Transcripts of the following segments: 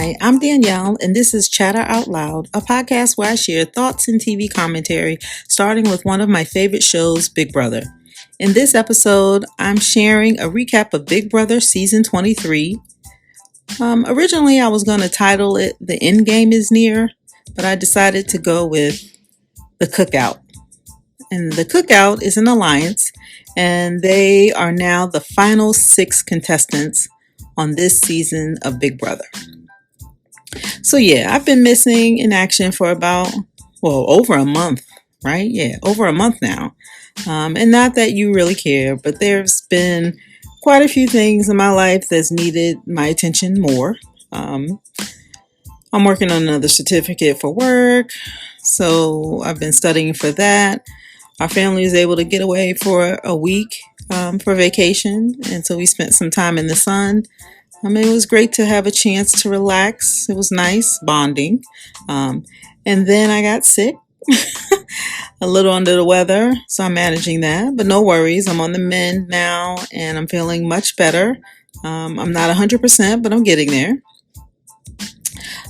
Hi, I'm Danielle, and this is Chatter Out Loud, a podcast where I share thoughts and TV commentary, starting with one of my favorite shows, Big Brother. In this episode, I'm sharing a recap of Big Brother Season 23. Originally, I was going to title it The End Game is Near, but I decided to go with The Cookout. And The Cookout is an alliance, and they are now the final 6 contestants on this season of Big Brother. So yeah, I've been missing in action for over a month, right? Yeah, over a month now. And not that you really care, but there's been quite a few things in my life that's needed my attention more. I'm working on another certificate for work, so I've been studying for that. Our family was able to get away for a week for vacation, and so we spent some time in the sun. It was great to have a chance to relax. It was nice bonding. And then I got sick, a little under the weather, so I'm managing that. But no worries, I'm on the mend now, and I'm feeling much better. I'm not 100%, but I'm getting there.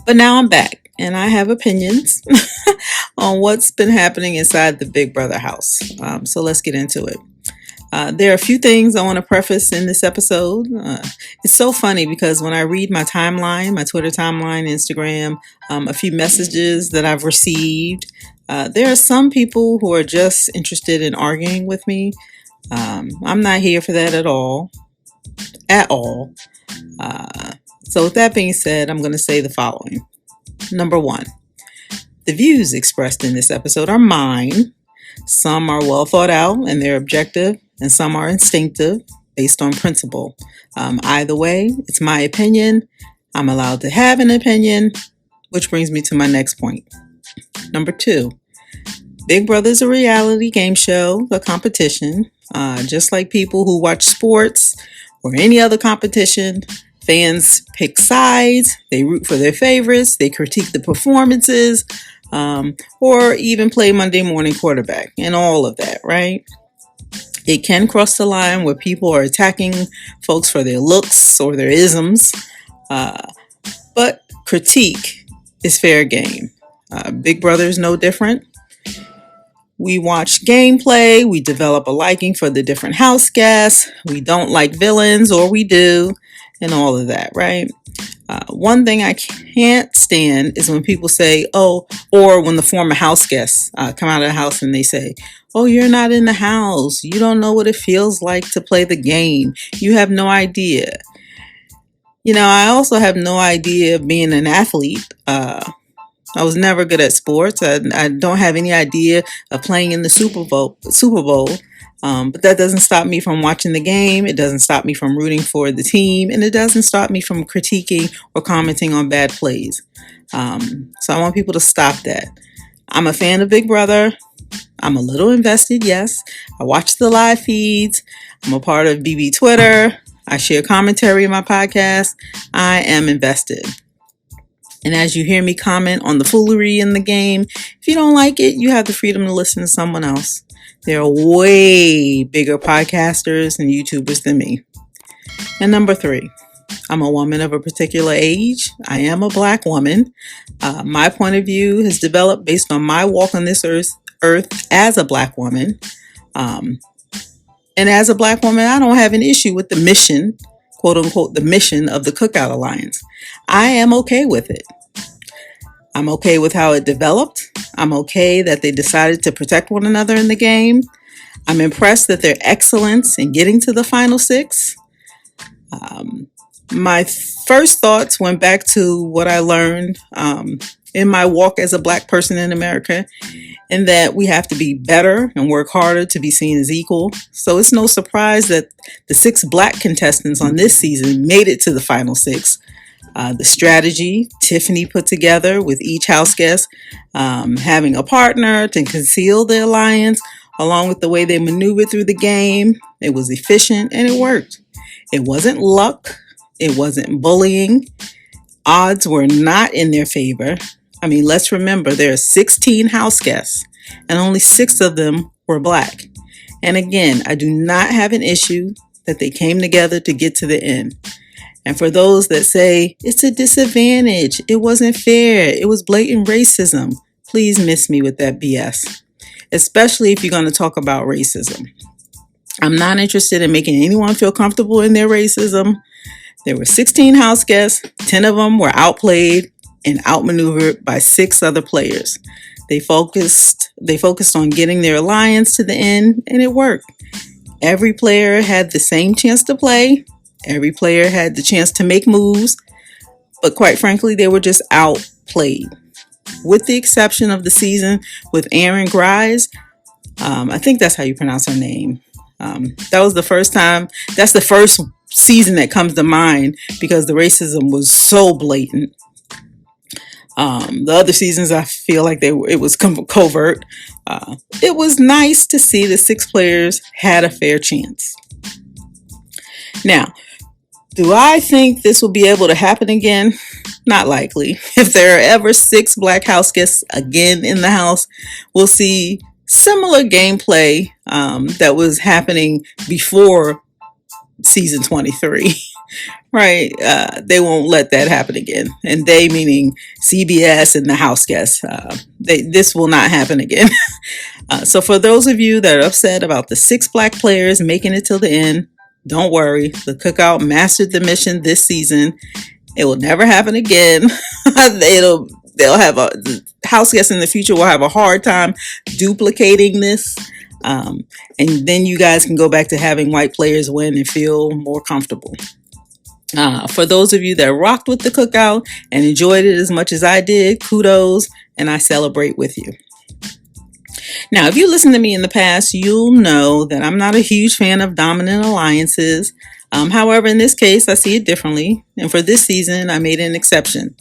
But now I'm back, and I have opinions on what's been happening inside the Big Brother house. So let's get into it. There are a few things I want to preface in this episode. It's so funny because when I read my timeline, my Twitter timeline, Instagram, a few messages that I've received, there are some people who are just interested in arguing with me. I'm not here for that at all. So with that being said, I'm going to say the following. Number 1, the views expressed in this episode are mine. Some are well thought out and they're objective, and some are instinctive based on principle. Either way, it's my opinion. I'm allowed to have an opinion, which brings me to my next point. Number 2, Big Brother is a reality game show, a competition. Just like people who watch sports or any other competition, fans pick sides, they root for their favorites, they critique the performances, or even play Monday morning quarterback and all of that, right? It can cross the line where people are attacking folks for their looks or their isms, but critique is fair game. Big Brother is no different. We watch gameplay, we develop a liking for the different house guests, we don't like villains or we do, and all of that, right? One thing I can't stand is when people say, or when the former house guests come out of the house and they say, oh, you're not in the house. You don't know what it feels like to play the game. You have no idea. I also have no idea of being an athlete. I was never good at sports. I don't have any idea of playing in the Super Bowl. But that doesn't stop me from watching the game. It doesn't stop me from rooting for the team. And it doesn't stop me from critiquing or commenting on bad plays. So I want people to stop that. I'm a fan of Big Brother. I'm a little invested, yes. I watch the live feeds. I'm a part of BB Twitter. I share commentary in my podcast. I am invested. And as you hear me comment on the foolery in the game, if you don't like it, you have the freedom to listen to someone else. There are way bigger podcasters and YouTubers than me. And number 3, I'm a woman of a particular age. I am a Black woman. My point of view has developed based on my walk on this earth as a Black woman. And as a Black woman, I don't have an issue with the mission, quote unquote, the mission of the Cookout Alliance. I am okay with it. I'm okay with how it developed. I'm okay that they decided to protect one another in the game. I'm impressed at their excellence in getting to the final 6. My first thoughts went back to what I learned in my walk as a Black person in America, and that we have to be better and work harder to be seen as equal. So it's no surprise that the 6 Black contestants on this season made it to the final 6. The strategy Tiffany put together with each house guest having a partner to conceal the alliance, along with the way they maneuvered through the game, it was efficient and it worked. It wasn't luck. It wasn't bullying. Odds were not in their favor. Let's remember there are 16 house guests and only 6 of them were Black. And again, I do not have an issue that they came together to get to the end. And for those that say it's a disadvantage, it wasn't fair, it was blatant racism, please miss me with that BS, especially if you're going to talk about racism. I'm not interested in making anyone feel comfortable in their racism. There were 16 house guests, 10 of them were outplayed and outmaneuvered by 6 other players. They focused on getting their alliance to the end, and it worked. Every player had the same chance to play. Every player had the chance to make moves, but quite frankly, they were just outplayed. With the exception of the season with Aaron Grimes, I think that's how you pronounce her name. That was the first time. That's the first season that comes to mind because the racism was so blatant. The other seasons, I feel like it was covert. It was nice to see the 6 players had a fair chance. Now, do I think this will be able to happen again? Not likely. If there are ever 6 black house guests again in the house, we'll see similar gameplay that was happening before season 23. Right? They won't let that happen again. And they meaning CBS and the house guests. This will not happen again. So for those of you that are upset about the 6 black players making it till the end, don't worry. The Cookout mastered the mission this season. It will never happen again. They'll have the house guests in the future will have a hard time duplicating this. And then you guys can go back to having white players win and feel more comfortable. For those of you that rocked with the Cookout and enjoyed it as much as I did, kudos, and I celebrate with you. Now, if you listened to me in the past, you'll know that I'm not a huge fan of dominant alliances. However, in this case, I see it differently. And for this season, I made an exception.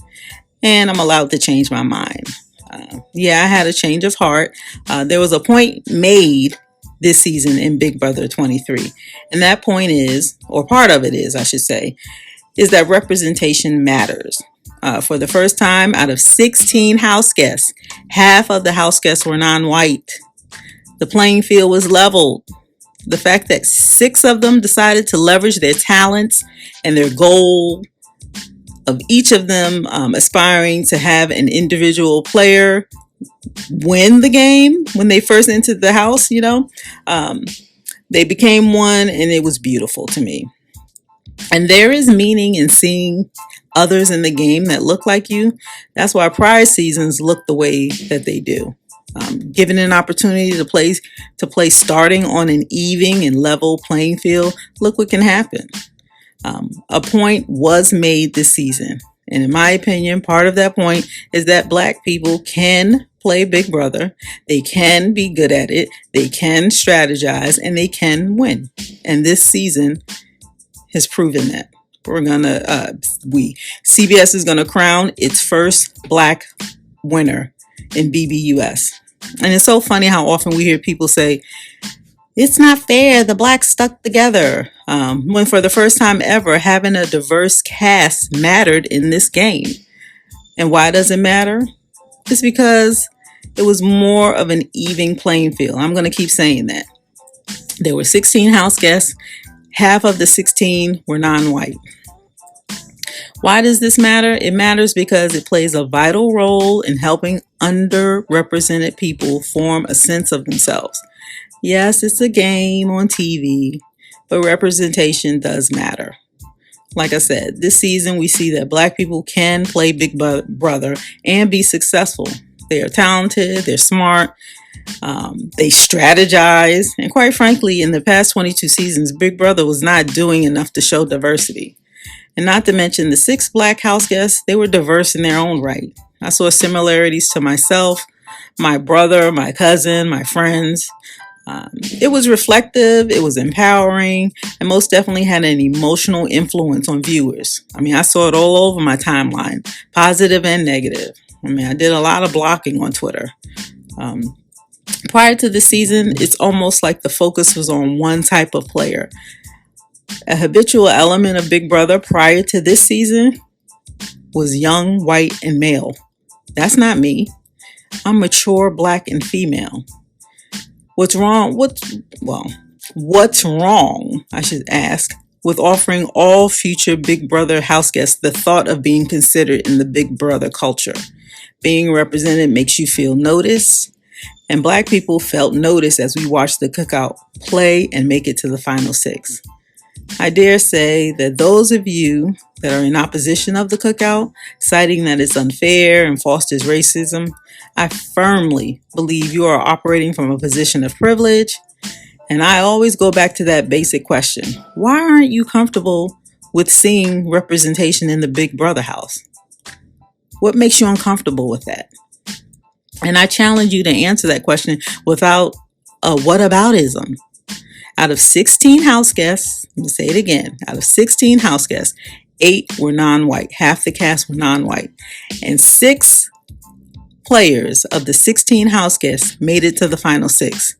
And I'm allowed to change my mind. I had a change of heart. There was a point made this season in Big Brother 23. And that point is, or part of it is, I should say, is that representation matters. For the first time out of 16 house guests, half of the house guests were non-white. The playing field was leveled. The fact that 6 of them decided to leverage their talents and their goal of each of them aspiring to have an individual player win the game when they first entered the house, they became one, and it was beautiful to me. And there is meaning in seeing others in the game that look like you. That's why prior seasons look the way that they do. Given an opportunity to play starting on an even and level playing field, look what can happen. A point was made this season. And in my opinion, part of that point is that black people can play Big Brother. They can be good at it. They can strategize, and they can win. And this season has proven that. CBS is going to crown its first black winner in BBUS. And it's so funny how often we hear people say, it's not fair, the blacks stuck together. When for the first time ever, having a diverse cast mattered in this game. And why does it matter? It's because it was more of an even playing field. I'm going to keep saying that. There were 16 house guests. Half of the 16 were non-white. Why does this matter? It matters because it plays a vital role in helping underrepresented people form a sense of themselves. Yes, it's a game on TV, but representation does matter. Like I said, this season we see that black people can play Big Brother and be successful. They are talented, they're smart, they strategize, and quite frankly, in the past 22 seasons, Big Brother was not doing enough to show diversity. And not to mention the 6 black house guests, they were diverse in their own right. I saw similarities to myself, my brother, my cousin, my friends. It was reflective, it was empowering, and most definitely had an emotional influence on viewers. I saw it all over my timeline, positive and negative. I did a lot of blocking on Twitter. Prior to the season, it's almost like the focus was on one type of player. A habitual element of Big Brother prior to this season was young, white, and male. That's not me. I'm mature, black, and female. What's wrong? What's wrong, I should ask, with offering all future Big Brother house guests the thought of being considered in the Big Brother culture. Being represented makes you feel noticed, and Black people felt noticed as we watched the cookout play and make it to the final 6. I dare say that those of you that are in opposition of the cookout, citing that it's unfair and fosters racism, I firmly believe you are operating from a position of privilege. And I always go back to that basic question. Why aren't you comfortable with seeing representation in the Big Brother house? What makes you uncomfortable with that? And I challenge you to answer that question without a whataboutism. Out of 16 house guests, let me say it again, out of 16 house guests, 8 were non-white. Half the cast were non-white. And 6 players of the 16 house guests made it to the final 6.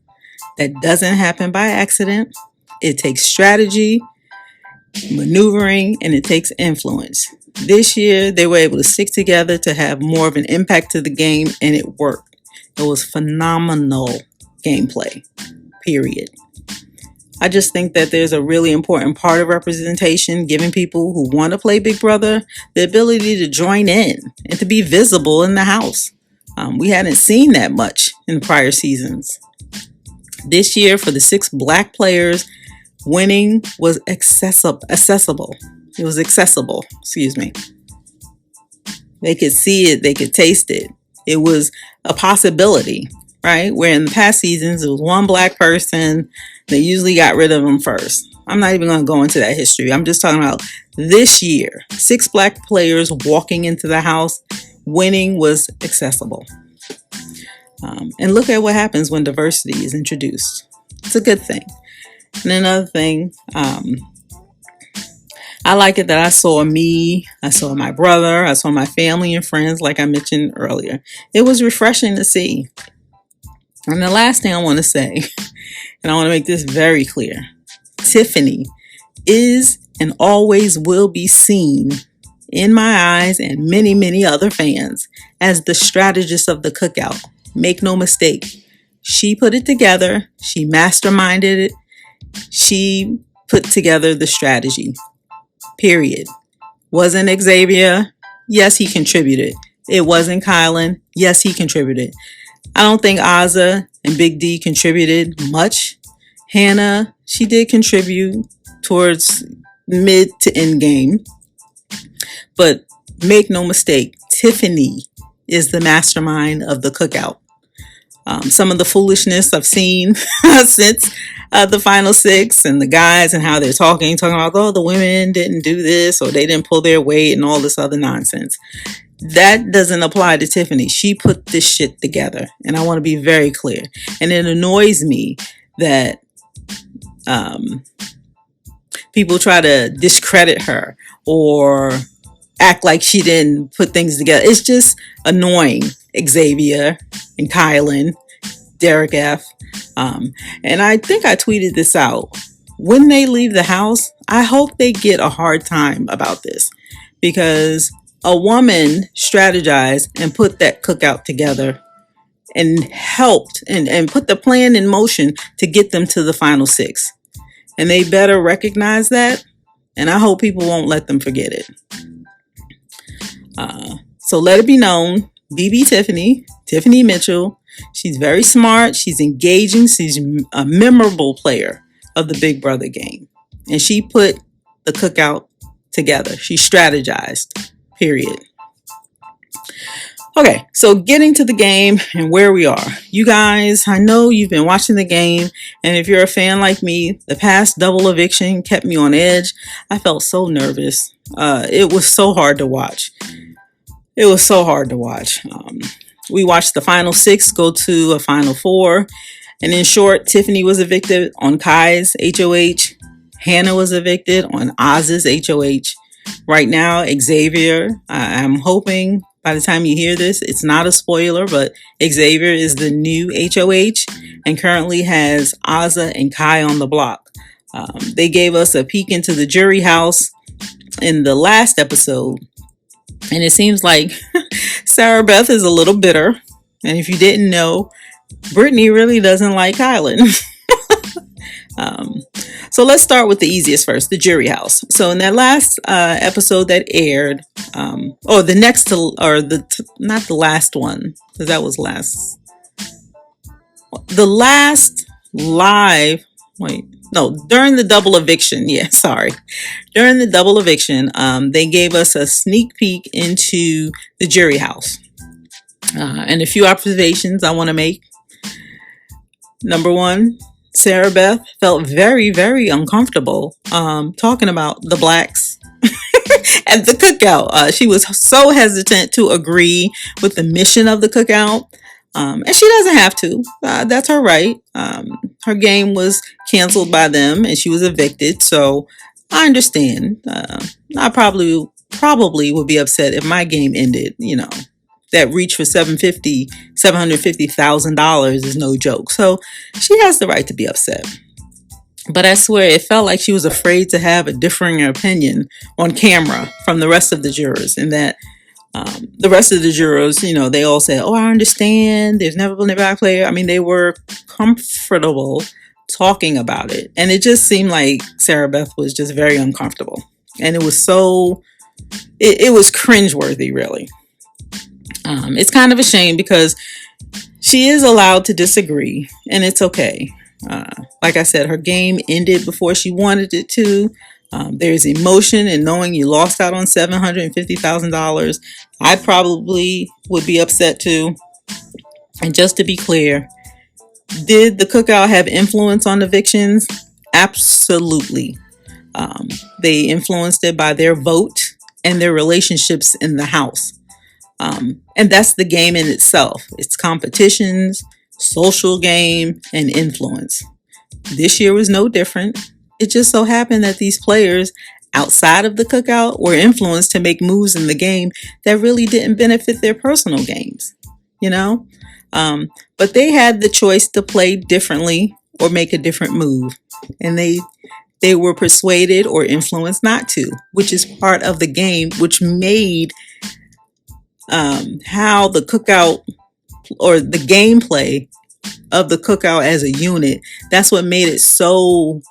That doesn't happen by accident. It takes strategy, maneuvering, and it takes influence. This year, they were able to stick together to have more of an impact to the game, and it worked. It was phenomenal gameplay, period. I just think that there's a really important part of representation, giving people who want to play Big Brother the ability to join in and to be visible in the house. We hadn't seen that much in prior seasons. This year, for the 6 Black players, winning was accessible. It was accessible, They could see it, they could taste it. It was a possibility, right? Where in the past seasons, it was one Black person. They usually got rid of them first. I'm not even going to go into that history. I'm just talking about this year. 6 Black players walking into the house. Winning was accessible. And look at what happens when diversity is introduced. It's a good thing. And another thing, I like it that I saw me, I saw my brother, I saw my family and friends, like I mentioned earlier. It was refreshing to see. And the last thing I want to say, and I want to make this very clear, Tiffany is and always will be seen in my eyes and many, many other fans as the strategist of the cookout. Make no mistake. She put it together. She masterminded it. She put together the strategy. Period. Wasn't Xavier? Yes, he contributed. It wasn't Kyland? Yes, he contributed. I don't think Azah and Big D contributed much. Hannah, she did contribute towards mid to end game. But make no mistake, Tiffany is the mastermind of the cookout. Some of the foolishness I've seen since the final 6 and the guys and how they're talking about, oh, the women didn't do this or they didn't pull their weight and all this other nonsense. That doesn't apply to Tiffany. She put this shit together. And I want to be very clear. And it annoys me that people try to discredit her or act like she didn't put things together. It's just annoying. Xavier and Kyland, Derek F. And I think I tweeted this out. When they leave the house, I hope they get a hard time about this, because a woman strategized and put that cookout together and helped and put the plan in motion to get them to the final 6. And they better recognize that. And I hope people won't let them forget it. So let it be known, BB Tiffany Mitchell, she's very smart, she's engaging, she's a memorable player of the Big Brother game. And she put the cookout together. She strategized, period. Okay, so getting to the game and where we are. You guys, I know you've been watching the game, and if you're a fan like me, the past double eviction kept me on edge. I felt so nervous. It was so hard to watch. We watched the final 6 go to a final 4. And in short, Tiffany was evicted on Kai's HOH. Hannah was evicted on Azah's HOH. Right now, Xavier, I'm hoping by the time you hear this, it's not a spoiler, but Xavier is the new HOH and currently has Azah and Kai on the block. They gave us a peek into the jury house in the last episode. And it seems like Sarah Beth is a little bitter. And if you didn't know, Brittany really doesn't like Kyland. Um, so let's start with the easiest first, the jury house. So in that last episode that aired, or the next to, or not the last one, because that was last. The last live, wait, no, during the double eviction. Yeah, sorry. During the double eviction, they gave us a sneak peek into the jury house. And a few observations I want to make. Number one, Sarah Beth felt very, very uncomfortable talking about the blacks at the cookout. She was so hesitant to agree with the mission of the cookout. And she doesn't have to. That's her right. Her game was canceled by them and she was evicted. So I understand. I probably would be upset if my game ended, that reach for $750,000 is no joke. So she has the right to be upset. But I swear it felt like she was afraid to have a differing opinion on camera from the rest of the jurors, and that the rest of the jurors, they all said, "Oh, I understand. There's never been a black player." I mean, they were comfortable talking about it. And it just seemed like Sarah Beth was just very uncomfortable. And it was it was cringeworthy, really. It's kind of a shame because she is allowed to disagree, and it's okay. Like I said, her game ended before she wanted it to. There's emotion in knowing you lost out on $750,000. I probably would be upset too. And just to be clear, did the cookout have influence on evictions? Absolutely. They influenced it by their vote and their relationships in the house. And that's the game in itself. It's competitions, social game, and influence. This year was no different. It just so happened that these players outside of the cookout were influenced to make moves in the game that really didn't benefit their personal games, but they had the choice to play differently or make a different move. And they were persuaded or influenced not to, which is part of the game, which made how the cookout or the gameplay of the cookout as a unit, that's what made it so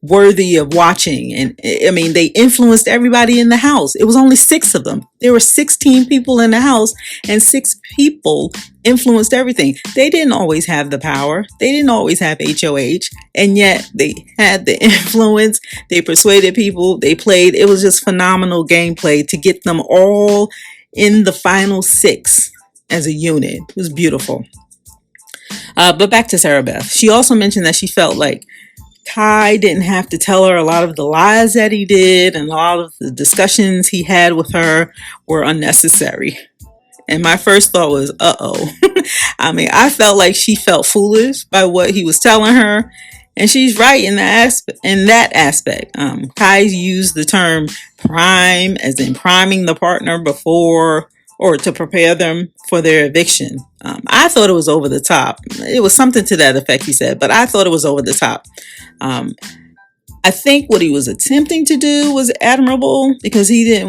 worthy of watching. And I mean, they influenced everybody in the house. It was only 6 of them. There were 16 people in the house, and 6 people influenced everything. They didn't always have the power. They didn't always have HOH, and yet they had the influence. They persuaded people. They played. It was just phenomenal gameplay to get them all in the final 6 as a unit. It was beautiful. But back to Sarah Beth. She also mentioned that she felt like Kai didn't have to tell her a lot of the lies that he did, and a lot of the discussions he had with her were unnecessary. And my first thought was, uh-oh. I mean, I felt like she felt foolish by what he was telling her. And she's right in that aspect. Kai used the term prime, as in priming the partner before or to prepare them for their eviction. I thought it was over the top. It was something to that effect, he said, but I thought it was over the top. I think what he was attempting to do was admirable, because he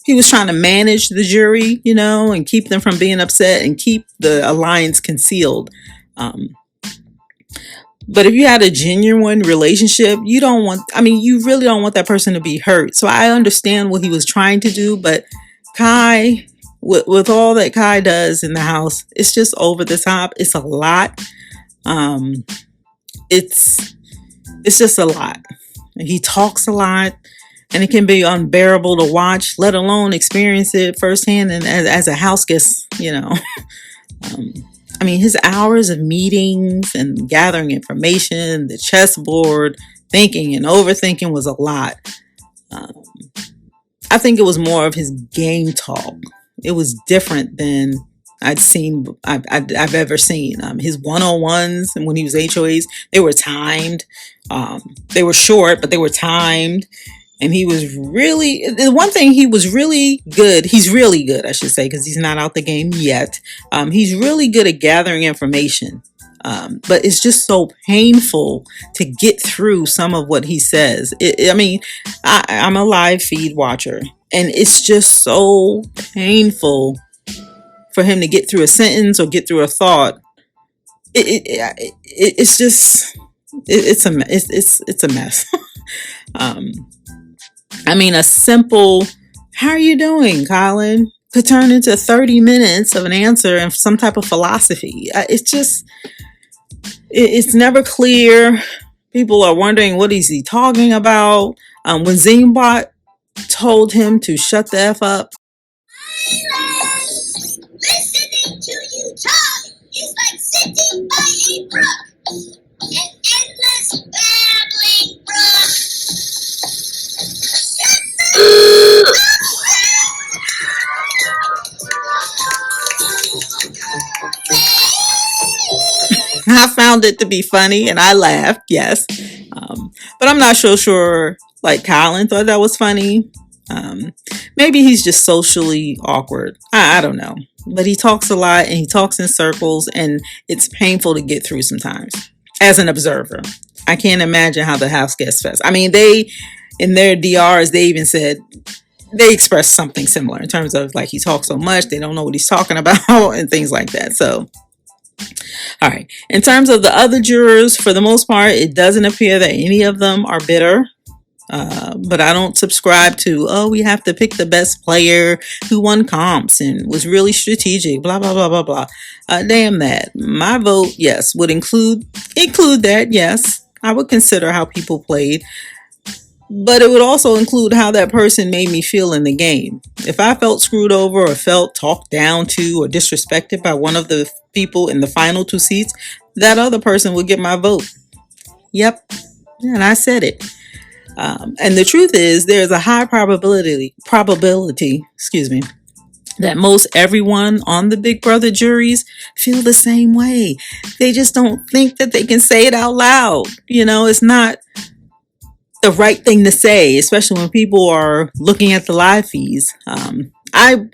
was trying to manage the jury, and keep them from being upset and keep the alliance concealed. But if you had a genuine relationship, you really don't want that person to be hurt. So I understand what he was trying to do, but Kai, with all that Kai does in the house, it's just over the top. It's a lot. It's just a lot. He talks a lot, and it can be unbearable to watch, let alone experience it firsthand and as a house guest, his hours of meetings and gathering information, the chessboard, thinking and overthinking was a lot. I think it was more of his game talk. It was different than I've ever seen. His one-on-ones, and when he was HOAs, they were timed. They were short, but they were timed. And he was really, the one thing he was really good, he's really good, I should say, because he's not out the game yet. He's really good at gathering information. But it's just so painful to get through some of what he says. I'm a live feed watcher, and it's just so painful for him to get through a sentence or get through a thought it's just it's a mess. um, I mean, a simple "How are you doing, Kyland?" could turn into 30 minutes of an answer and some type of philosophy. It's never clear. People are wondering, what is he talking about? When Zingbot told him to shut the F up. Listening to you talk is like sitting by a brook, an endless babbling brook. Shut the I found it to be funny and I laughed, yes. But I'm not so sure, like, Kylan thought that was funny. Maybe he's just socially awkward. I don't know. But he talks a lot and he talks in circles, and it's painful to get through sometimes as an observer. I can't imagine how the house gets fest. I mean, in their DRs, they even said they expressed something similar in terms of, like, he talks so much, they don't know what he's talking about and things like that. So, all right. In terms of the other jurors, for the most part, it doesn't appear that any of them are bitter. But I don't subscribe to, we have to pick the best player who won comps and was really strategic, blah, blah, blah, blah, blah. Damn that. My vote, yes, would include that, yes. I would consider how people played. But it would also include how that person made me feel in the game. If I felt screwed over or felt talked down to or disrespected by one of the people in the final 2 seats, that other person would get my vote. Yep. And I said it. And the truth is, there's a high probability, that most everyone on the Big Brother juries feel the same way. They just don't think that they can say it out loud. It's not the right thing to say, especially when people are looking at the live feeds. I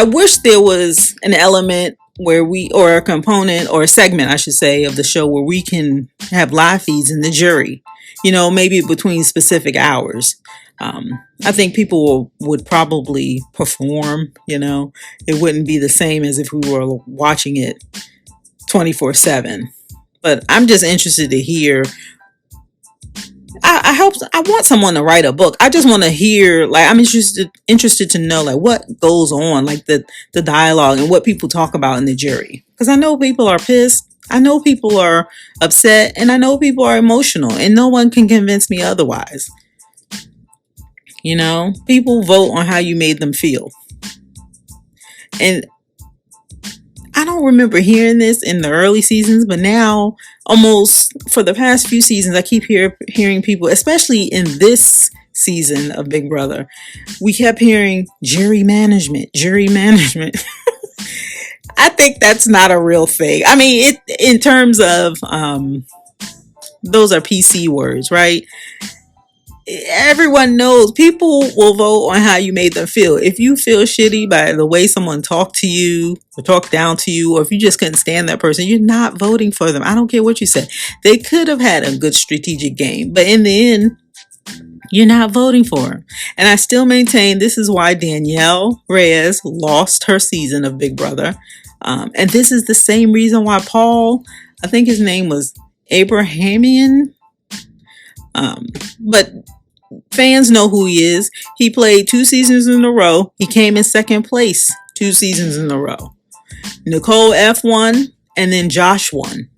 wish there was an element or a component or a segment, I should say, of the show where we can have live feeds in the jury, maybe between specific hours. I think people would probably perform, it wouldn't be the same as if we were watching it 24/7. But I'm just interested to hear. I want someone to write a book. I just want to hear, like, I'm interested to know, like, what goes on, like the dialogue and what people talk about in the jury. Because I know people are pissed. I know people are upset, and I know people are emotional, and no one can convince me otherwise. People vote on how you made them feel. And I don't remember hearing this in the early seasons, but now, almost for the past few seasons, I keep hearing people, especially in this season of Big Brother, we kept hearing jury management. I think that's not a real thing. I mean, in terms of, those are PC words, right? Everyone knows people will vote on how you made them feel. If you feel shitty by the way someone talked to you or talked down to you, or if you just couldn't stand that person, you're not voting for them. I don't care what you said. They could have had a good strategic game, but in the end, you're not voting for them. And I still maintain this is why Danielle Reyes lost her season of Big Brother. And this is the same reason why Paul, I think his name was Abrahamian, but fans know who he is. He played 2 seasons in a row. He came in second place 2 seasons in a row. Nicole F won, and then Josh won.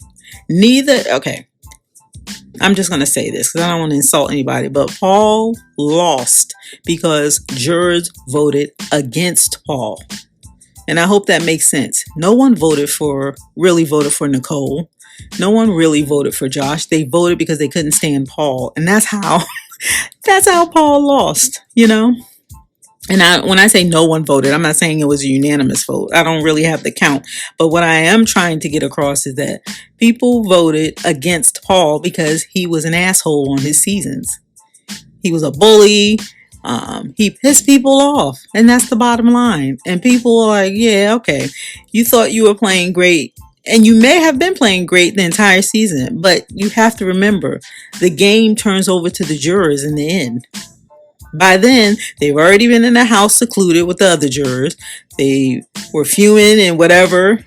Okay, I'm just going to say this because I don't want to insult anybody, but Paul lost because jurors voted against Paul. And I hope that makes sense. No one really voted for Nicole. No one really voted for Josh. They voted because they couldn't stand Paul. And that's how Paul lost, And when I say no one voted, I'm not saying it was a unanimous vote. I don't really have the count. But what I am trying to get across is that people voted against Paul because he was an asshole on his seasons. He was a bully. He pissed people off. And that's the bottom line. And people are like, yeah, okay. You thought you were playing great. And you may have been playing great the entire season. But you have to remember, the game turns over to the jurors in the end. By then, they've already been in the house secluded with the other jurors. They were fuming and whatever,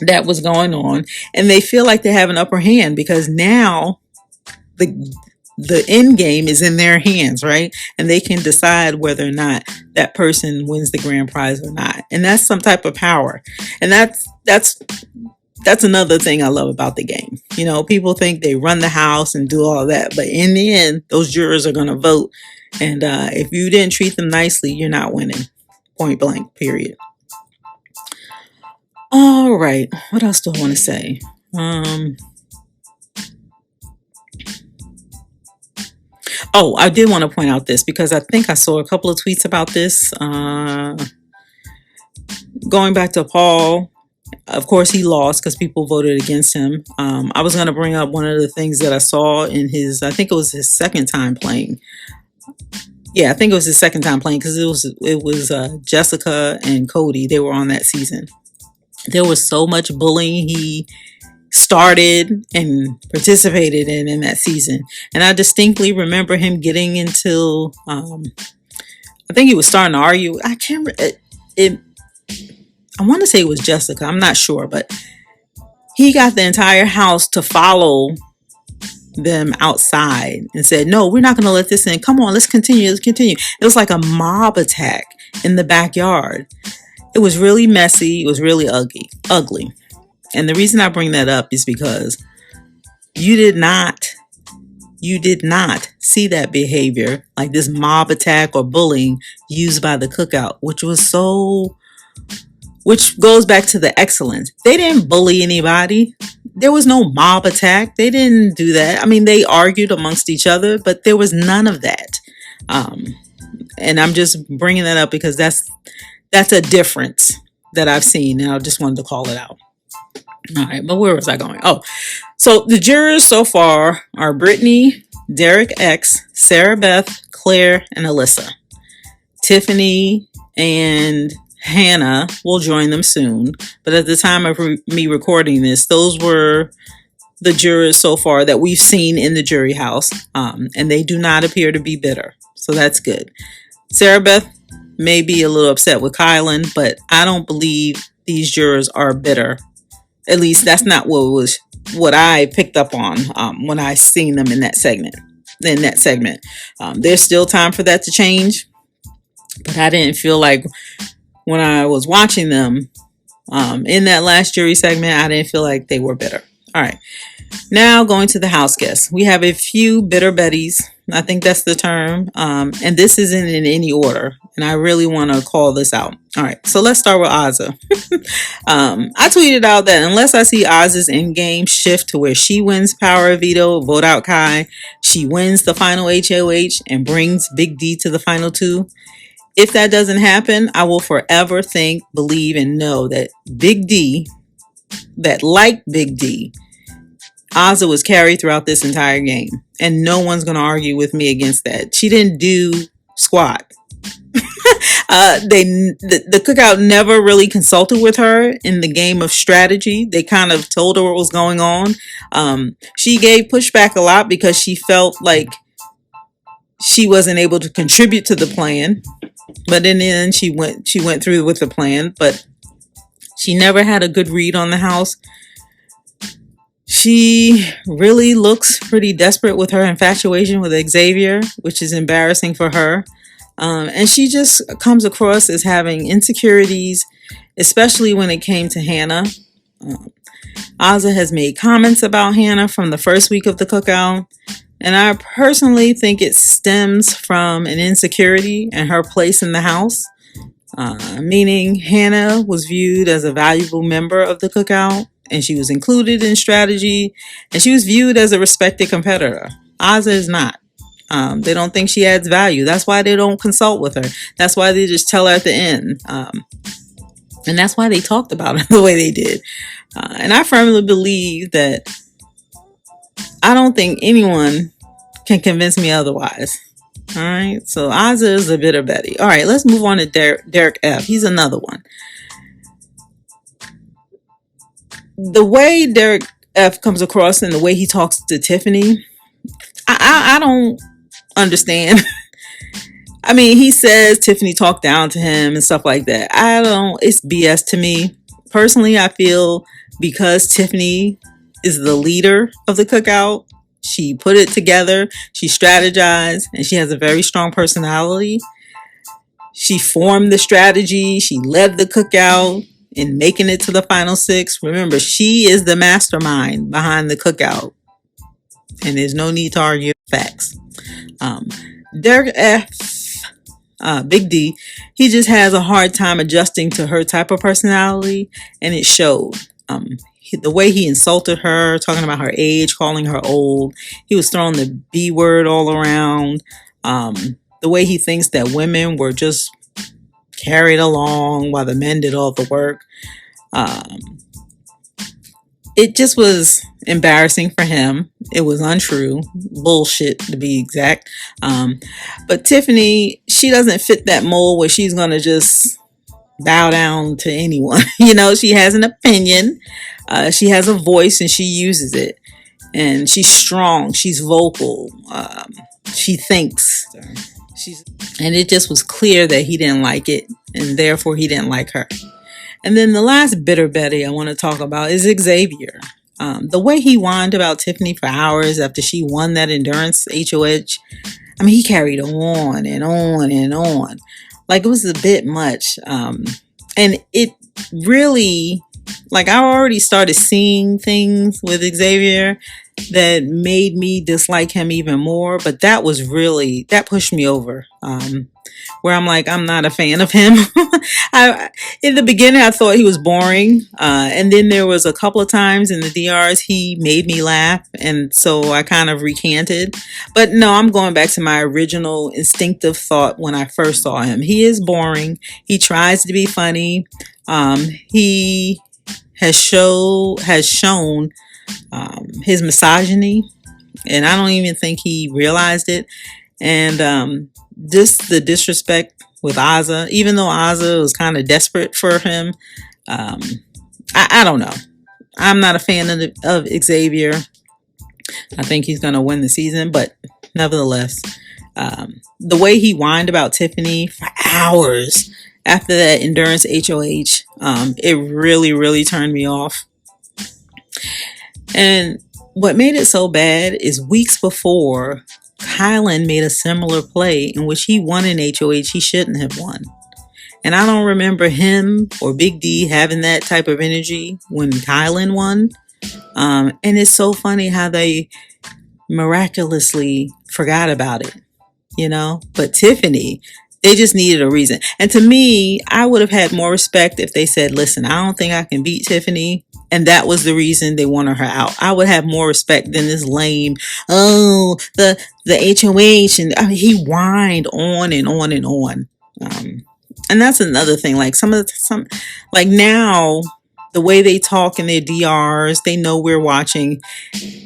that was going on, and they feel like they have an upper hand because now the end game is in their hands, right? And they can decide whether or not that person wins the grand prize or not. And that's some type of power. And that's another thing I love about the game. You know, people think they run the house and do all that, but in the end, those jurors are going to vote. And if you didn't treat them nicely, you're not winning. Point blank, period. All right. What else do I want to say? Oh, I did want to point out this because I think I saw a couple of tweets about this. Going back to Paul, of course, he lost because people voted against him. I was going to bring up one of the things that I saw in I think it was his second time playing. Yeah, I think it was his second time playing because it was Jessica and Cody. They were on that season. There was so much bullying he started and participated in that season. And I distinctly remember him getting into, I think he was starting to argue. I can't, I want to say it was Jessica. I'm not sure, but he got the entire house to follow them outside and said, no, we're not going to let this in. Come on, let's continue. It was like a mob attack in the backyard. It was really messy. It was really ugly. And the reason I bring that up is because you did not see that behavior, like this mob attack or bullying used by the Cookout, which goes back to the excellence. They didn't bully anybody. There was no mob attack. They didn't do that. I mean, they argued amongst each other, but there was none of that. And I'm just bringing that up because that's a difference that I've seen, and I just wanted to call it out. All right, but where was I going? Oh, so the jurors so far are Brittany, Derek X, Sarah Beth, Claire, and Alyssa. Tiffany and Hannah will join them soon, but at the time of me recording this, those were the jurors so far that we've seen in the jury house, and they do not appear to be bitter, so that's good. Sarah Beth may be a little upset with Kyland, but I don't believe these jurors are bitter. At least that's not what I picked up on when I seen them in that segment. There's still time for that to change, but I didn't feel like when I was watching them in that last jury segment, I didn't feel like they were bitter. All right. Now going to the house guests. We have a few bitter Betties. I think that's the term. And this isn't in any order. And I really want to call this out. All right. So let's start with Azah. I tweeted out that unless I see Azah's endgame shift to where she wins power of veto, vote out Kai, she wins the final HOH and brings Big D to the final two. If that doesn't happen, I will forever think, believe, and know that Big D, Azah was carried throughout this entire game. And no one's going to argue with me against that. She didn't do squat. The Cookout never really consulted with her in the game of strategy. They kind of told her what was going on. She gave pushback a lot because she felt like she wasn't able to contribute to the plan. But in the end, she went through with the plan. But she never had a good read on the house. She really looks pretty desperate with her infatuation with Xavier, which is embarrassing for her. And she just comes across as having insecurities, especially when it came to Hannah. Azah has made comments about Hannah from the first week of the Cookout. And I personally think it stems from an insecurity and her place in the house. Meaning Hannah was viewed as a valuable member of the Cookout. And she was included in strategy, and she was viewed as a respected competitor. Azah is not. They don't think she adds value. That's why they don't consult with her. That's why they just tell her at the end. And that's why they talked about it the way they did. And I firmly believe that I don't think anyone can convince me otherwise. All right. So Azah is a bitter Betty. All right. Let's move on to Derek F. He's another one. The way Derek F comes across and the way he talks to Tiffany, I don't understand. I mean, he says Tiffany talked down to him and stuff like that. It's BS to me. Personally, I feel because Tiffany is the leader of the cookout, she put it together, she strategized, and she has a very strong personality. She formed the strategy, she led the cookout in making it to the final six. Remember, she is the mastermind behind the cookout, and there's no need to argue facts. Derek F. Big D, he just has a hard time adjusting to her type of personality, and it showed. The way he insulted her, talking about her age, calling her old, he was throwing the B word all around. The way he thinks that women were just carried along while the men did all the work. It just was embarrassing for him. It was untrue. Bullshit, to be exact. But Tiffany, she doesn't fit that mold where she's going to just bow down to anyone. She has an opinion. She has a voice and she uses it. And she's strong. She's vocal. She thinks. And it just was clear that he didn't like it. And therefore he didn't like her. And then the last bitter Betty I want to talk about is Xavier. The way he whined about Tiffany for hours after she won that endurance HOH. I mean, he carried on and on and on. Like, it was a bit much. And it really, like, I already started seeing things with Xavier that made me dislike him even more. But that pushed me over. Where I'm like, I'm not a fan of him. In the beginning, I thought he was boring. And then there was a couple of times in the DRs, he made me laugh. And so I kind of recanted. But no, I'm going back to my original instinctive thought when I first saw him. He is boring. He tries to be funny. He has shown his misogyny. And I don't even think he realized it. And just the disrespect with Azah, even though Azah was kind of desperate for him. I don't know. I'm not a fan of Xavier. I think he's going to win the season, but nevertheless, the way he whined about Tiffany for hours after that endurance HOH, it really, really turned me off. And what made it so bad is weeks before, Kyland made a similar play in which he won an HOH he shouldn't have won. And I don't remember him or Big D having that type of energy when Kyland won. And it's so funny how they miraculously forgot about it, But Tiffany, they just needed a reason. And to me, I would have had more respect if they said, listen, I don't think I can beat Tiffany. And that was the reason they wanted her out. I would have more respect than this lame, the HOH. And I mean, he whined on and on and on. And that's another thing. Like like now, the way they talk in their DRs, they know we're watching.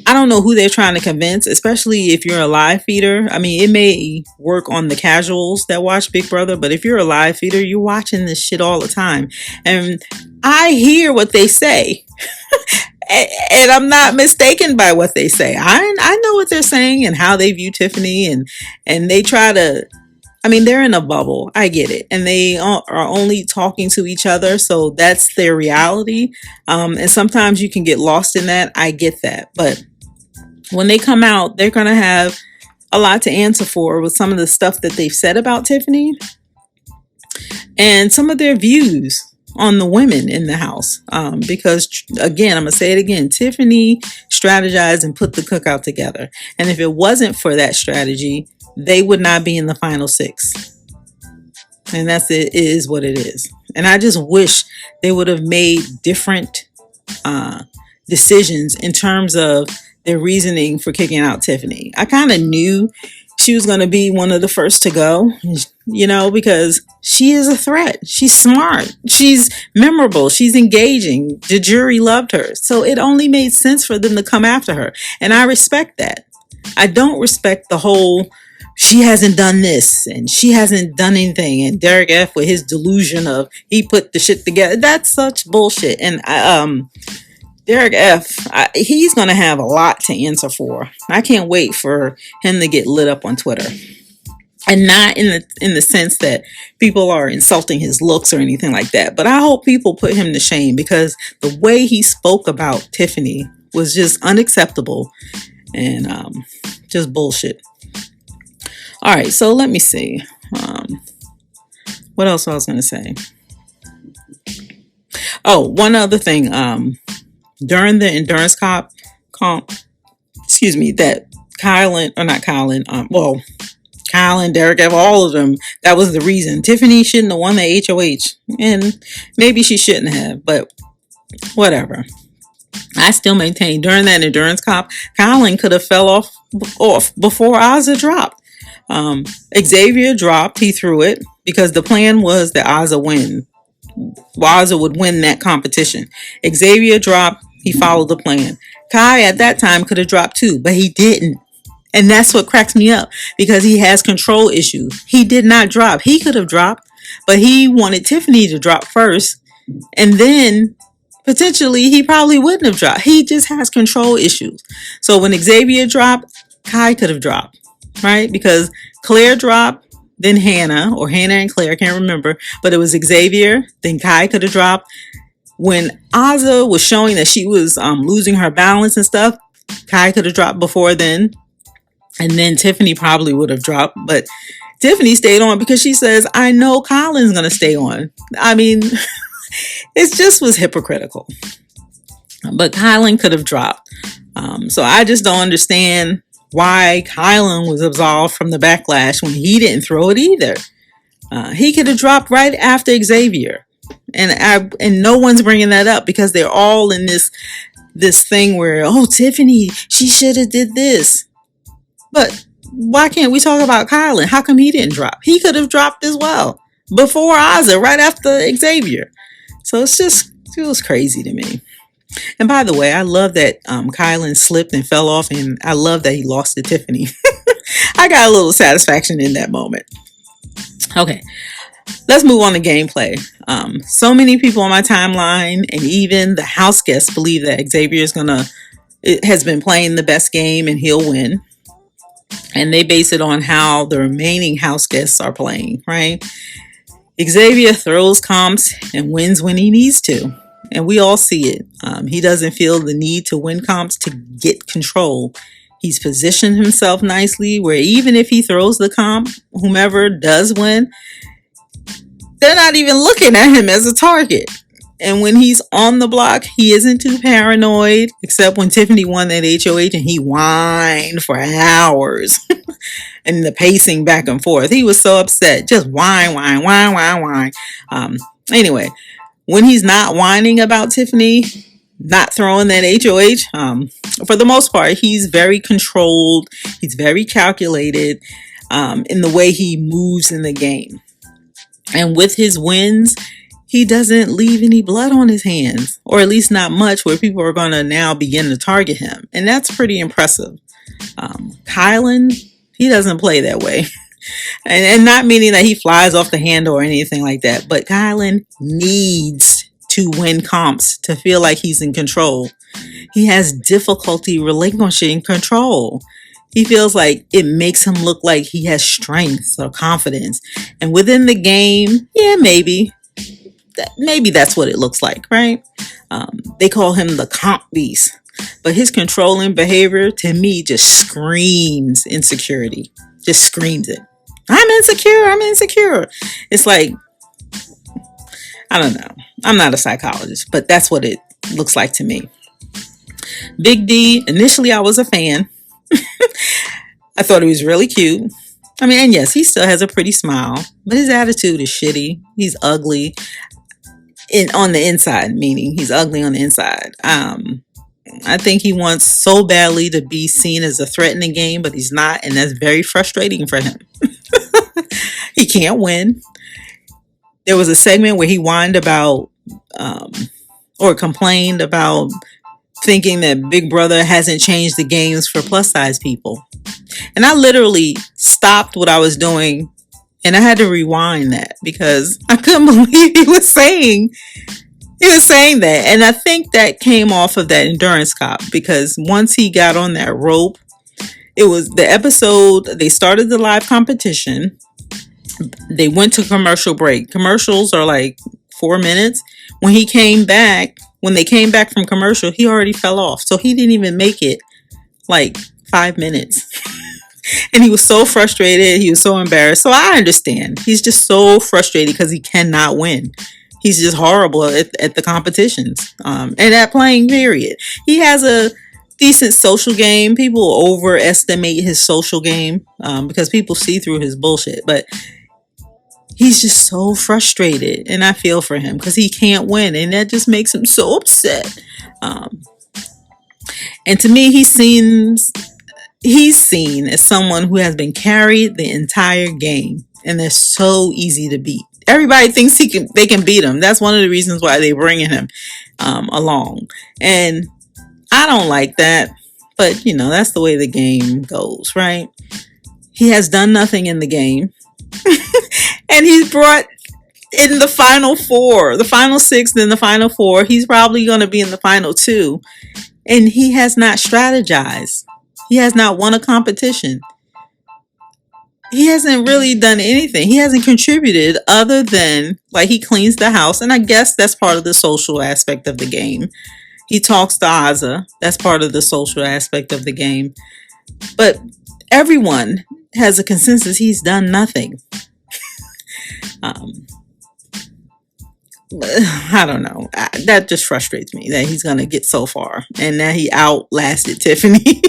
I don't know who they're trying to convince, especially if you're a live feeder. I mean, it may work on the casuals that watch Big Brother, but if you're a live feeder, you're watching this shit all the time. And I hear what they say. And I'm not mistaken by what they say. I know what they're saying and how they view Tiffany, and they try to, I mean, they're in a bubble. I get it. And they are only talking to each other. So that's their reality. And sometimes you can get lost in that. I get that. But when they come out, they're going to have a lot to answer for with some of the stuff that they've said about Tiffany and some of their views on the women in the house. Because again, I'm going to say it again, Tiffany strategized and put the cookout together. And if it wasn't for that strategy, they would not be in the final six. And that's it is what it is. And I just wish they would have made different decisions in terms of their reasoning for kicking out Tiffany. I kind of knew she was going to be one of the first to go, because she is a threat. She's smart. She's memorable. She's engaging. The jury loved her. So it only made sense for them to come after her. And I respect that. I don't respect the whole, she hasn't done this and she hasn't done anything. And Derek F with his delusion of he put the shit together. That's such bullshit. And Derek F, he's going to have a lot to answer for. I can't wait for him to get lit up on Twitter. And not in the sense that people are insulting his looks or anything like that. But I hope people put him to shame, because the way he spoke about Tiffany was just unacceptable and just bullshit. All right, so let me see. What else I was going to say? Oh, one other thing. During the endurance comp, that Kyland, or not Kyland, Kyland, Derek, all of them, that was the reason. Tiffany shouldn't have won the HOH. And maybe she shouldn't have, but whatever. I still maintain during that endurance comp, Kyland could have fell off before Azah dropped. Xavier dropped, he threw it, because the plan was that Azah would win that competition. Xavier dropped, he followed the plan. Kai at that time could have dropped too, but he didn't. And that's what cracks me up, because he has control issues. He did not drop. He could have dropped, but he wanted Tiffany to drop first. And then potentially he probably wouldn't have dropped. He just has control issues. So when Xavier dropped, Kai could have dropped, right? Because Claire dropped, then Hannah and Claire, I can't remember, but it was Xavier, then Kai could have dropped. When Azah was showing that she was losing her balance and stuff, Kai could have dropped before then. And then Tiffany probably would have dropped, but Tiffany stayed on because she says, I know Kyland's going to stay on. I mean, it just was hypocritical. But Kyland could have dropped. So I just don't understand why Kyland was absolved from the backlash when he didn't throw it either. He could have dropped right after Xavier. And no one's bringing that up, because they're all in this thing where, oh, Tiffany, she should have did this. But why can't we talk about Kyland? How come he didn't drop? He could have dropped as well before Azah, right after Xavier. So it was crazy to me. And by the way, I love that Kyland slipped and fell off, and I love that he lost to Tiffany. I got a little satisfaction in that moment. Okay, let's move on to gameplay. So many people on my timeline, and even the house guests, believe that Xavier has been playing the best game and he'll win. And they base it on how the remaining house guests are playing, right? Xavier throws comps and wins when he needs to. And we all see it. He doesn't feel the need to win comps to get control. He's positioned himself nicely where even if he throws the comp, whomever does win, they're not even looking at him as a target. And when he's on the block, he isn't too paranoid, except when Tiffany won that HOH and he whined for hours. And the pacing back and forth. He was so upset. Just whine. Anyway, when he's not whining about Tiffany not throwing that HOH, for the most part, he's very controlled. He's very calculated in the way he moves in the game. And with his wins, he doesn't leave any blood on his hands, or at least not much, where people are going to now begin to target him. And that's pretty impressive. Kyland, he doesn't play that way. and not meaning that he flies off the handle or anything like that. But Kyland needs to win comps to feel like he's in control. He has difficulty relinquishing control. He feels like it makes him look like he has strength or confidence. And within the game, yeah, maybe that's what it looks like, right? They call him the comp beast. But his controlling behavior, to me, just screams insecurity. Just screams it. I'm insecure. It's like, I don't know. I'm not a psychologist, but that's what it looks like to me. Big D, initially I was a fan. I thought he was really cute. I mean, and yes, he still has a pretty smile, but his attitude is shitty. He's ugly on the inside, meaning he's ugly on the inside. I think he wants so badly to be seen as a threat in the game, but he's not, and that's very frustrating for him. He can't win. There was a segment where he whined about or complained about thinking that Big Brother hasn't changed the games for plus size people. And I literally stopped what I was doing and I had to rewind that because I couldn't believe he was saying that. And I think that came off of that endurance cop, because once he got on that rope It was the episode, they started the live competition. They went to commercial break. Commercials are like 4 minutes. When they came back from commercial, he already fell off. So he didn't even make it like 5 minutes. And he was so frustrated. He was so embarrassed. So I understand. He's just so frustrated because he cannot win. He's just horrible at the competitions and at playing, period. He has a decent social game. People overestimate his social game because people see through his bullshit. But he's just so frustrated. And I feel for him because he can't win. And that just makes him so upset. And to me, he's seen as someone who has been carried the entire game, and they're so easy to beat. Everybody thinks they can beat him. That's one of the reasons why they're bringing him along. And I don't like that, but that's the way the game goes, right? He has done nothing in the game, and he's brought in the final four, the final six, then the final four. He's probably going to be in the final two, and he has not strategized. He has not won a competition. He hasn't really done anything. He hasn't contributed other than like he cleans the house. And I guess that's part of the social aspect of the game. He talks to Azah. That's part of the social aspect of the game. But everyone has a consensus he's done nothing. I don't know. That just frustrates me that he's going to get so far and that he outlasted Tiffany.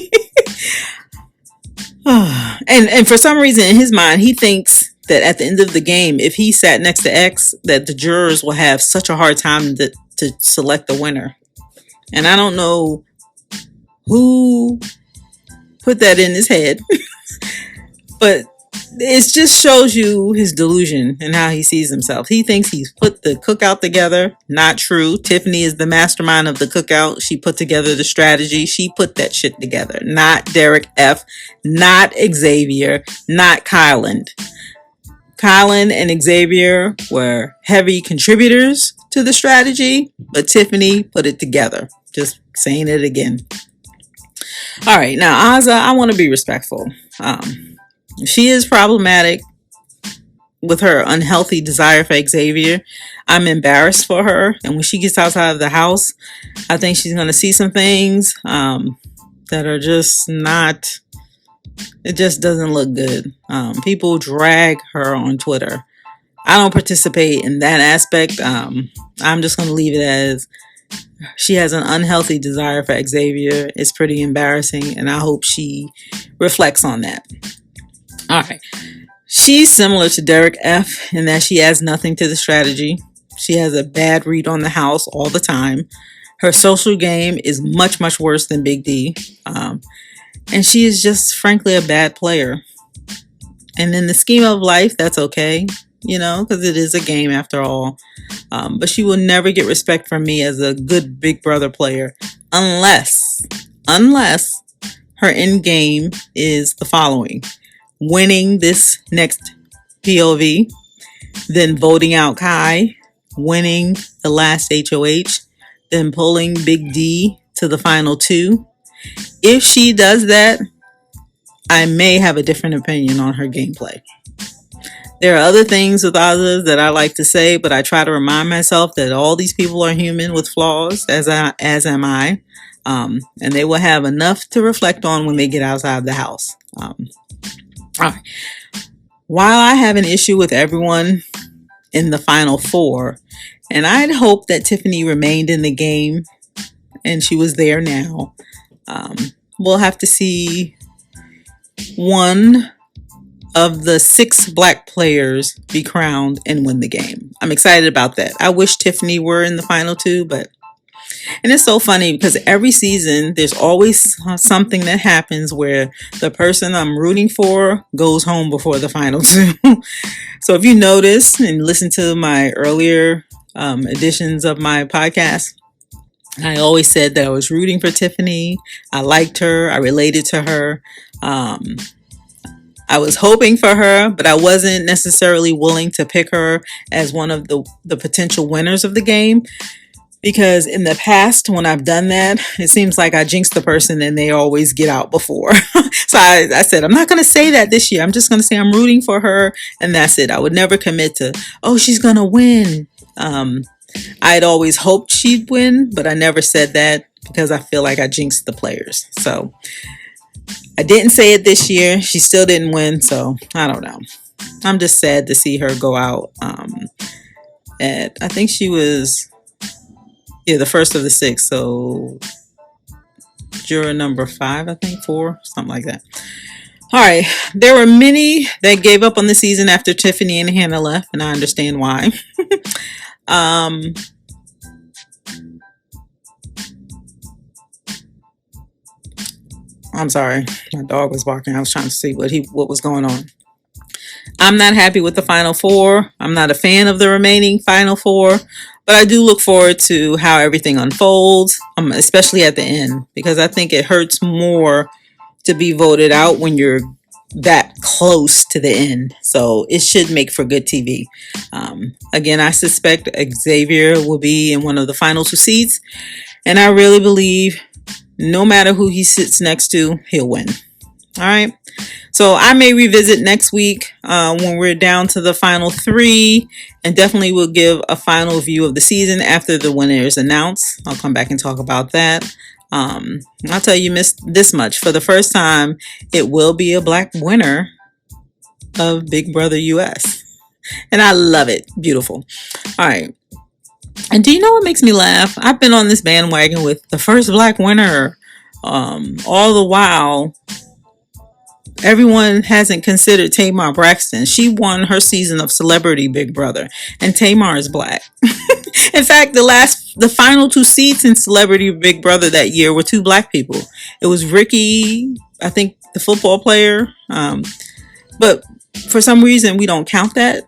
And for some reason in his mind, he thinks that at the end of the game, if he sat next to X, that the jurors will have such a hard time to select the winner. And I don't know who put that in his head, but it just shows you his delusion and how he sees himself. He thinks he's put the cookout together. Not true. Tiffany is the mastermind of the cookout. She put together the strategy. She put that shit together. Not Derek F. Not Xavier. Not Kyland. Kyland and Xavier were heavy contributors to the strategy, but Tiffany put it together. Just saying it again. All right. Now, Azah, I want to be respectful. She is problematic with her unhealthy desire for Xavier. I'm embarrassed for her. And when she gets outside of the house, I think she's going to see some things that are just not, it just doesn't look good. People drag her on Twitter. I don't participate in that aspect. I'm just going to leave it as she has an unhealthy desire for Xavier. It's pretty embarrassing. And I hope she reflects on that. All right. She's similar to Derek F. in that she adds nothing to the strategy. She has a bad read on the house all the time. Her social game is much, much worse than Big D. And she is just, frankly, a bad player. And in the scheme of life, that's okay, because it is a game after all. But she will never get respect from me as a good Big Brother player unless her end game is the following. Winning this next POV, then voting out Kai, winning the last HOH, then pulling Big D to the final two. If she does that, I may have a different opinion on her gameplay. There are other things with others that I like to say, but I try to remind myself that all these people are human with flaws, as am I. And they will have enough to reflect on when they get outside the house. All right. While I have an issue with everyone in the final four, and I'd hope that Tiffany remained in the game and she was there now, we'll have to see one of the 6 black players be crowned and win the game. I'm excited about that. I wish Tiffany were in the final 2, and it's so funny because every season there's always something that happens where the person I'm rooting for goes home before the final 2. So if you notice and listen to my earlier editions of my podcast, I always said that I was rooting for Tiffany. I liked her. I related to her. I was hoping for her, but I wasn't necessarily willing to pick her as one of the potential winners of the game Because in the past, when I've done that, it seems like I jinx the person and they always get out before. So I said, I'm not going to say that this year. I'm just going to say I'm rooting for her, and that's it. I would never commit to, oh, she's going to win. I'd always hoped she'd win, but I never said that because I feel like I jinxed the players. So I didn't say it this year. She still didn't win, so I don't know. I'm just sad to see her go out. I think she was... the first of the six. So juror number 5, I think 4, something like that. All right. There were many that gave up on the season after Tiffany and Hannah left, and I understand why. I'm sorry. My dog was barking. I was trying to see what was going on. I'm not happy with the final 4. I'm not a fan of the remaining final 4. But I do look forward to how everything unfolds, especially at the end, because I think it hurts more to be voted out when you're that close to the end. So it should make for good TV. Again, I suspect Xavier will be in one of the final 2 seats. And I really believe no matter who he sits next to, he'll win. All right. So I may revisit next week when we're down to the final 3, and definitely will give a final view of the season after the winner is announced. I'll come back and talk about that. I'll tell you this much. For the first time, it will be a black winner of Big Brother US. And I love it. Beautiful. All right. And do you know what makes me laugh? I've been on this bandwagon with the first black winner all the while. Everyone hasn't considered Tamar Braxton. She won her season of Celebrity Big Brother, and Tamar is black. In fact, the final 2 seats in Celebrity Big Brother that year were 2 black people. It was Ricky, I think the football player, but for some reason we don't count that.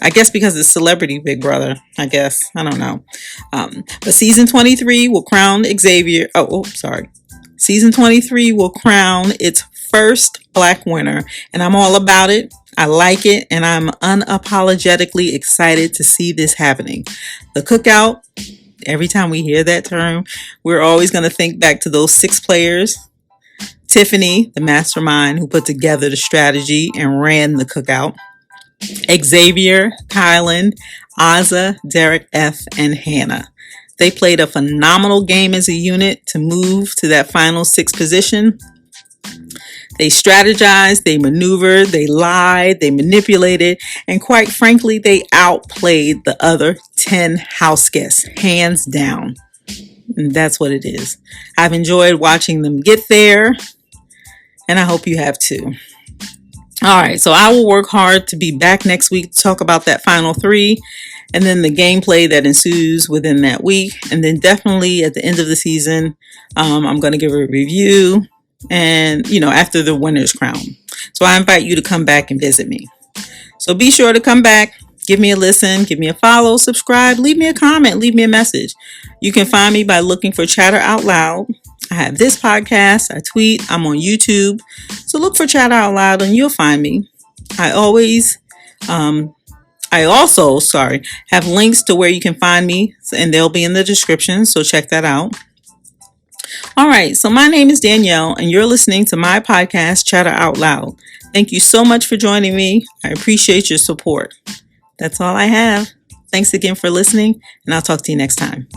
I guess because it's Celebrity Big Brother. I don't know. But season 23 will crown Xavier. Season 23 will crown its first black winner, and I'm all about it. I like it, and I'm unapologetically excited to see this happening. The cookout, every time we hear that term, we're always going to think back to those 6 players. Tiffany, the mastermind who put together the strategy and ran the cookout. Xavier, Kyland, Azah, Derek F., and Hannah. They played a phenomenal game as a unit to move to that final 6 position. They strategized, they maneuvered, they lied, they manipulated, and quite frankly, they outplayed the other 10 house guests, hands down. And that's what it is. I've enjoyed watching them get there, and I hope you have too. All right, so I will work hard to be back next week to talk about that final 3, and then the gameplay that ensues within that week. And then definitely at the end of the season, I'm going to give a review, and after the winner's crown. So I invite you to come back and visit me. So be sure to come back, give me a listen, give me a follow, subscribe, leave me a comment, leave me a message. You can find me by looking for Chatter Out Loud. I have this podcast, I tweet, I'm on YouTube. So look for Chatter Out Loud and you'll find me. I also have links to where you can find me, and they'll be in the description. So check that out. All right, so my name is Danielle, and you're listening to my podcast, Chatter Out Loud. Thank you so much for joining me. I appreciate your support. That's all I have. Thanks again for listening, and I'll talk to you next time.